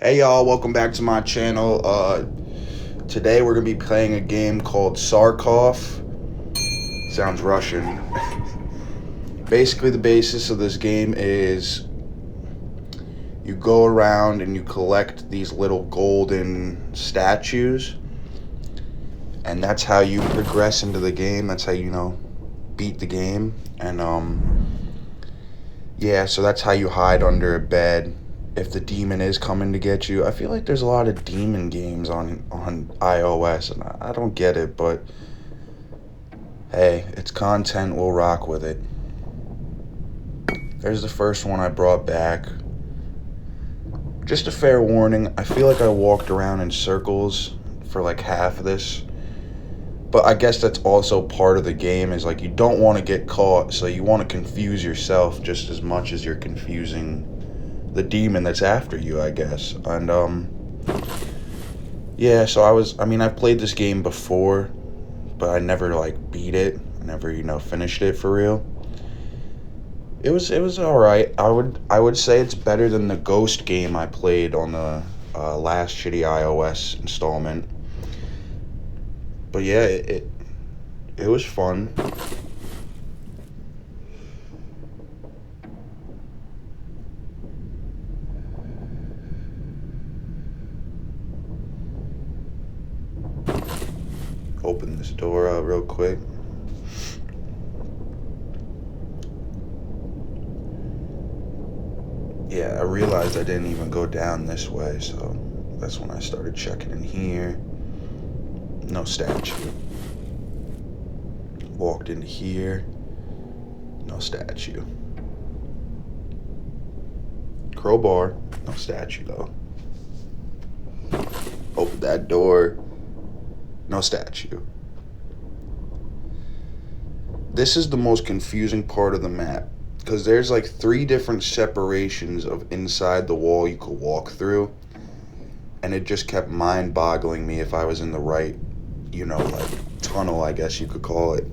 Hey y'all, welcome back to my channel. Today we're gonna be playing a game called SARCOPH. Sounds Russian. Basically, the basis of this game is you go around and you collect these little golden statues, and that's how you progress into the game. That's how you beat the game. And yeah, so that's how you hide under a bed if the demon is coming to get you. I feel like there's a lot of demon games on iOS, and I don't get it, but hey, it's content, we'll rock with it. There's the first one I brought back. Just a fair warning, I feel like I walked around in circles for like half of this. But I guess that's also part of the game, is like you don't want to get caught, so you want to confuse yourself just as much as you're confusing the demon that's after you, I guess. And yeah, so I've played this game before, but I never like beat it. I never finished it for real. It was all right. I would say it's better than the Ghost game I played on the last shitty iOS installment. But yeah, it was fun. Open this door up real quick. Yeah, I realized I didn't even go down this way, so that's when I started checking in here. No statue. Walked into here. No statue. Crowbar. No statue, though. Opened that door. No statue. This is the most confusing part of the map, because there's like 3 different separations of inside the wall you could walk through, and it just kept mind-boggling me if I was in the right, like tunnel, I guess you could call it.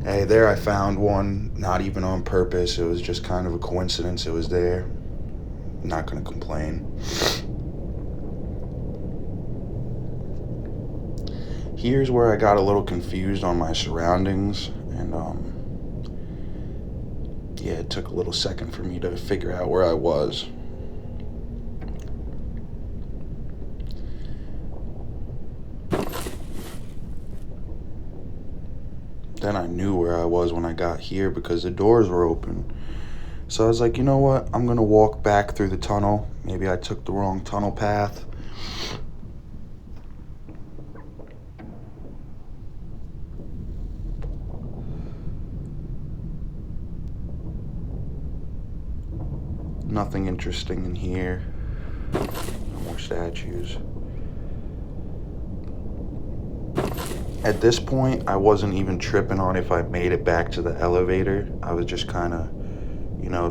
Hey, there I found one, not even on purpose. It was just kind of a coincidence it was there. Not gonna complain. Here's where I got a little confused on my surroundings, and yeah, it took a little second for me to figure out where I was. Then I knew where I was when I got here because the doors were open. So I was like, you know what? I'm gonna walk back through the tunnel. Maybe I took the wrong tunnel path. Nothing interesting in here. No more statues. At this point, I wasn't even tripping on if I made it back to the elevator. I was just kind of,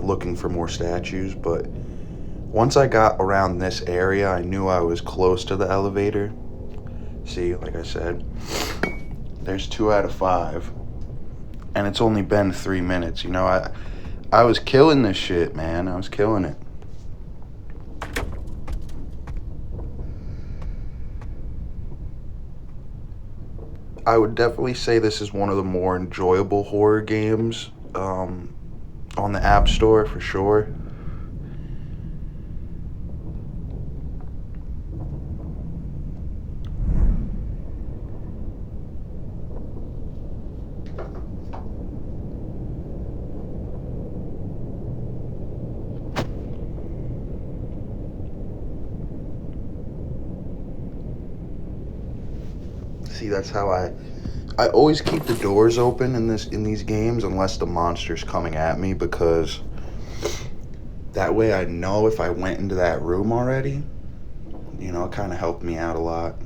looking for more statues. But once I got around this area, I knew I was close to the elevator. See, like I said, there's 2 out of 5. And it's only been 3 minutes. I was killing this shit, man. I was killing it. I would definitely say this is one of the more enjoyable horror games on the App Store, for sure. See, that's how I always keep the doors open in these games unless the monster's coming at me, because that way I know if I went into that room already. It kind of helped me out a lot.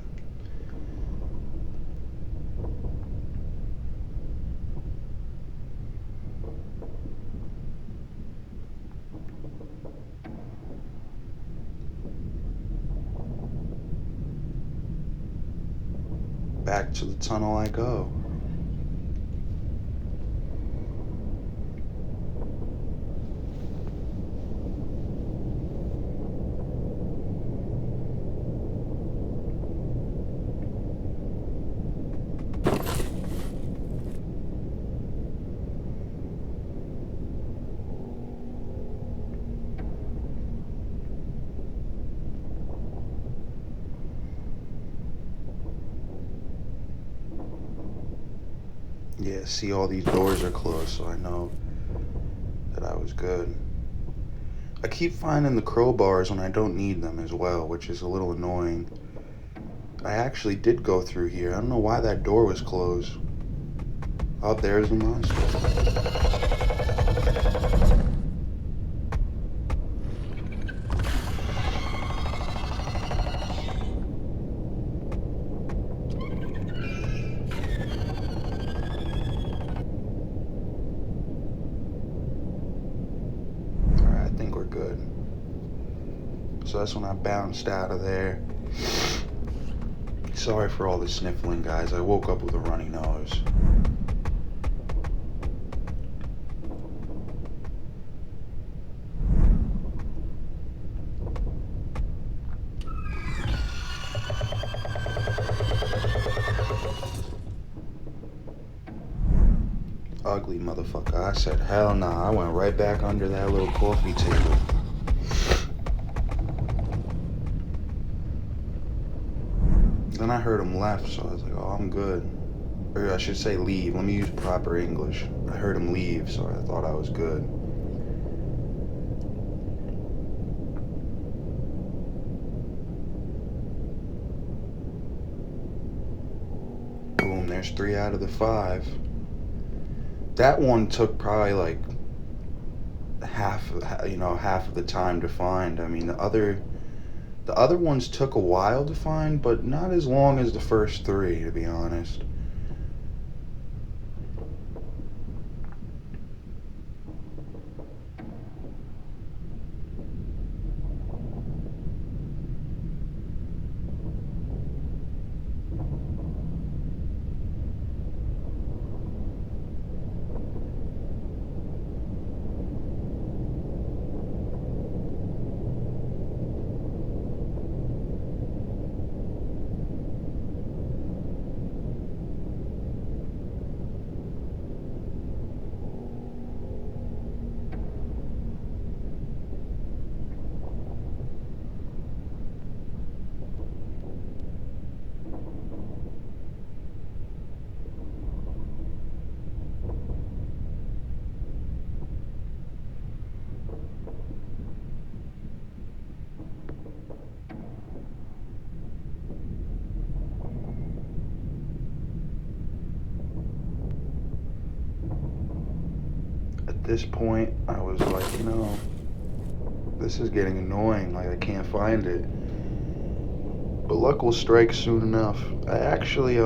Back to the tunnel I go. Yeah, see, all these doors are closed, so I know that I was good. I keep finding the crowbars when I don't need them as well, which is a little annoying. I actually did go through here. I don't know why that door was closed. Oh, there's the monster. Alright, I think we're good. So that's when I bounced out of there. Sorry for all the sniffling, guys. I woke up with a runny nose. Ugly motherfucker. I said, hell nah. I went right back under that little coffee table. Then I heard him left, so I was like, oh, I'm good. Or I should say leave. Let me use proper English. I heard him leave, so I thought I was good. Boom, there's 3 out of the 5. That one took probably like half of the time to find. I mean, the other ones took a while to find, but not as long as the first 3, to be honest. At this point, I was like, this is getting annoying. Like, I can't find it. But luck will strike soon enough. I actually,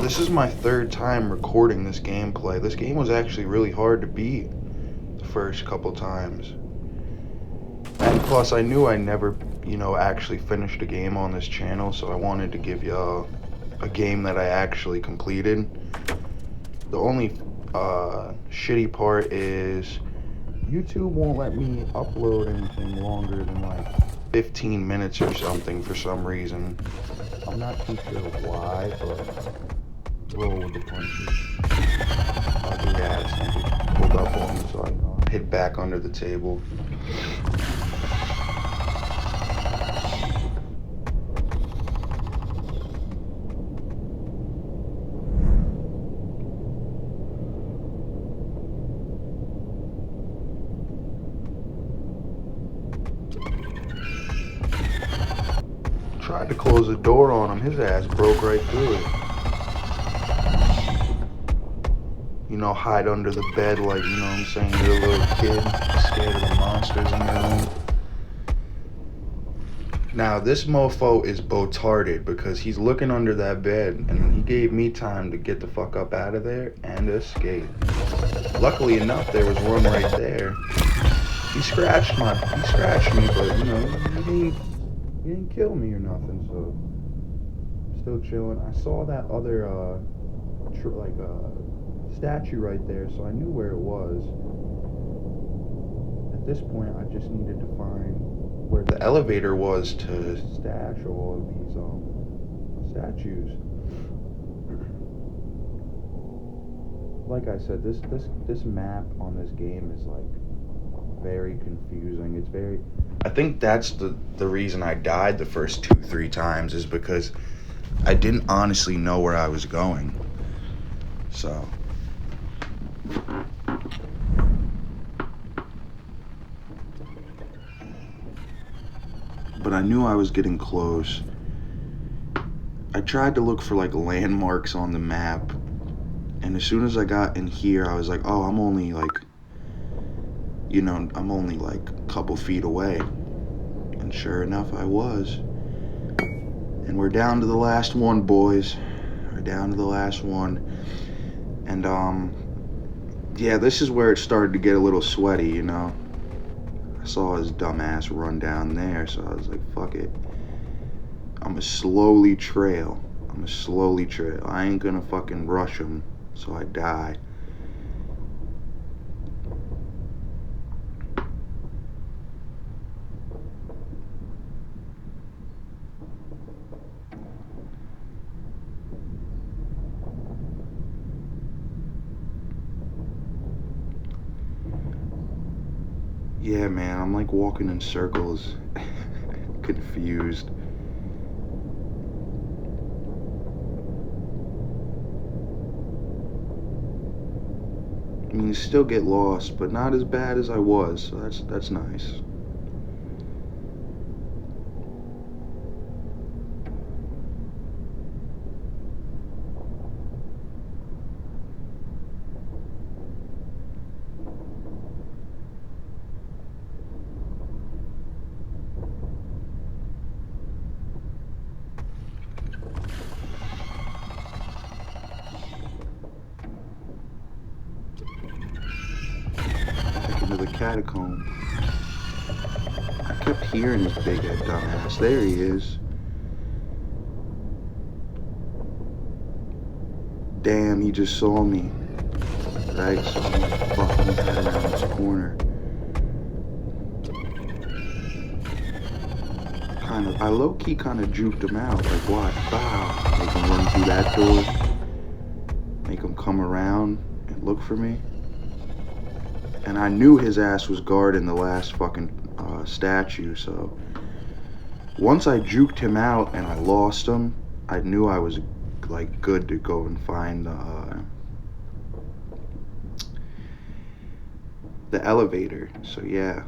this is my 3rd time recording this gameplay. This game was actually really hard to beat the first couple times. And plus, I knew I never, actually finished a game on this channel, so I wanted to give you a game that I actually completed. The only shitty part is YouTube won't let me upload anything longer than like 15 minutes or something for some reason. I'm not too sure why, but roll with the punches. I'll do that. It's pulled up on me, so I hid back under the table. Tried to close the door on him. His ass broke right through it. Hide under the bed like, what I'm saying, you're a little kid scared of the monsters in your room. Now, this mofo is botarded because he's looking under that bed and he gave me time to get the fuck up out of there and escape. Luckily enough, there was room right there. He scratched me, but, he didn't kill me or nothing, so I'm still chilling. I saw that other statue right there, so I knew where it was. At this point, I just needed to find where the elevator was to stash all of these statues. Like I said, this map on this game is like very confusing. I think that's the reason I died the first 2-3 times, is because I didn't honestly know where I was going. So but I knew I was getting close. I tried to look for like landmarks on the map, and as soon as I got in here, I was like, oh, I'm only like, I'm only like a couple feet away. And sure enough, I was. And we're down to the last one, boys. We're down to the last one. And yeah, this is where it started to get a little sweaty, I saw his dumb ass run down there, so I was like, fuck it. I'm a slowly trail. I ain't gonna fucking rush him so I die. Yeah, man, I'm like walking in circles. Confused. I mean, you still get lost, but not as bad as I was, so that's nice. Back into the catacomb. I kept hearing his big head dumbass. There he is. Damn, he just saw me. Right, so I'm fucking head around this corner. I low-key kind of juked him out. Like, what? Bow. Make him run through that door. Make him come around and look for me. And I knew his ass was guarding the last fucking statue, so once I juked him out and I lost him, I knew I was like good to go and find the elevator. So yeah.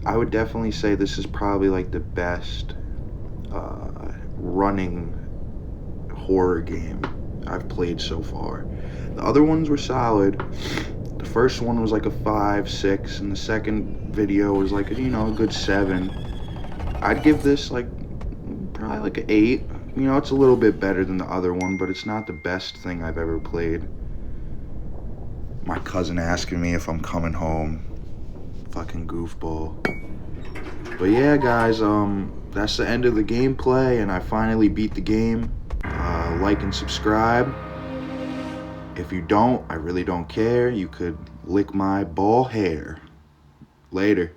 I would definitely say this is probably like the best running horror game I've played so far. The other ones were solid. The first one was like a 5, 6, and the second video was like a good 7. I'd give this like probably like an 8. It's a little bit better than the other one, but it's not the best thing I've ever played. My cousin asking me if I'm coming home. Fucking goofball. But yeah, guys, that's the end of the gameplay, and I finally beat the game. Like and subscribe. If you don't, I really don't care. You could lick my ball hair. Later.